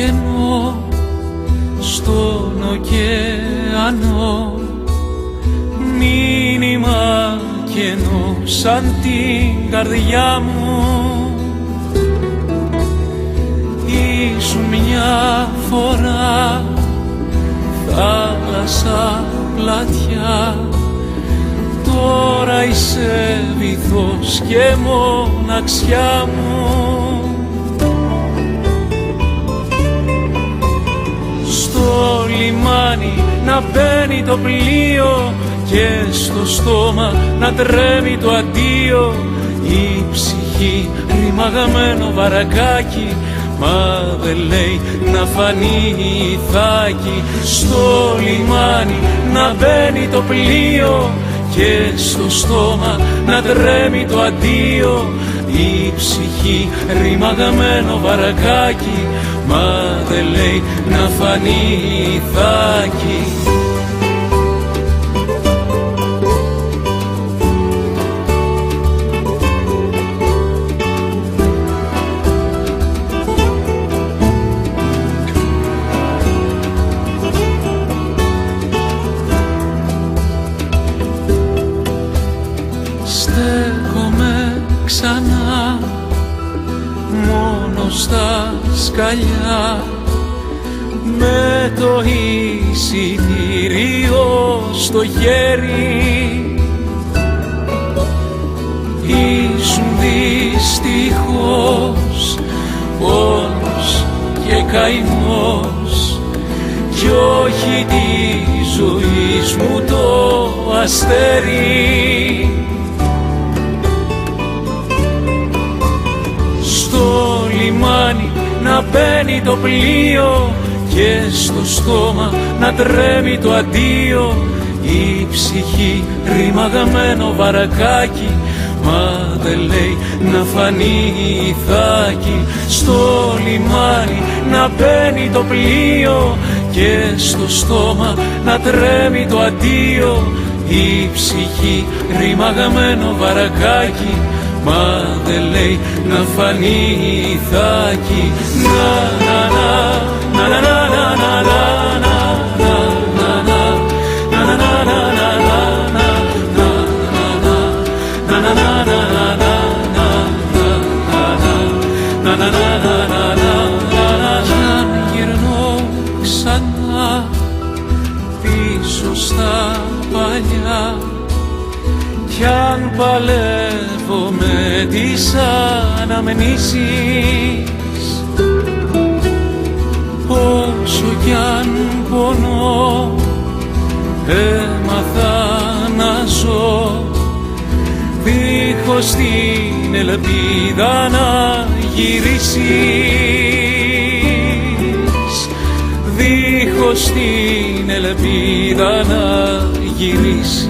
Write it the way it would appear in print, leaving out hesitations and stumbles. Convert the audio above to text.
κενό στον ωκεανό, μήνυμα κενό σαν την καρδιά μου. Ήσουν μια φορά θάλασσα πλατιά, τώρα είσαι βυθός και μοναξιά μου. Στο λιμάνι να μπαίνει το πλοίο και στο στόμα να τρέμει το αντίο, η ψυχή ρημαγμένο βαρακάκι, μα δεν λέει να φανεί ηθάκι. Στο λιμάνι να μπαίνει το πλοίο και στο στόμα να τρέμει το αντίο, η ψυχή ρημαγμένο βαρακάκι, μα δεν λέει να φανεί ηθάκι. Στέκομαι ξανά μόνο στα σκαλιά, με το εισιτήριο στο χέρι. Ήσουν δυστυχώς πόνος και καημός, κι όχι τη ζωής μου το αστέρι. Στο λιμάνι να μπαίνει το πλοίο και στο στόμα να τρέμει το αντίο, η ψυχή ρημαγμένο βαρακάκι, μα δεν λέει να φανεί ηθάκι. Στο λιμάνι να μπαίνει το πλοίο και στο στόμα να τρέμει το αντίο, η ψυχή ρημαγμένο βαρακάκι, μα δεν λέει να φανεί ηθάκι. Να να να να να να να να. Στα παλιά κι αν παλεύω με τις αναμνήσεις, όσο κι αν πονώ έμαθα να ζω, δίχως την ελπίδα να γυρίσεις, δίχως την ελπίδα να γυρίσεις.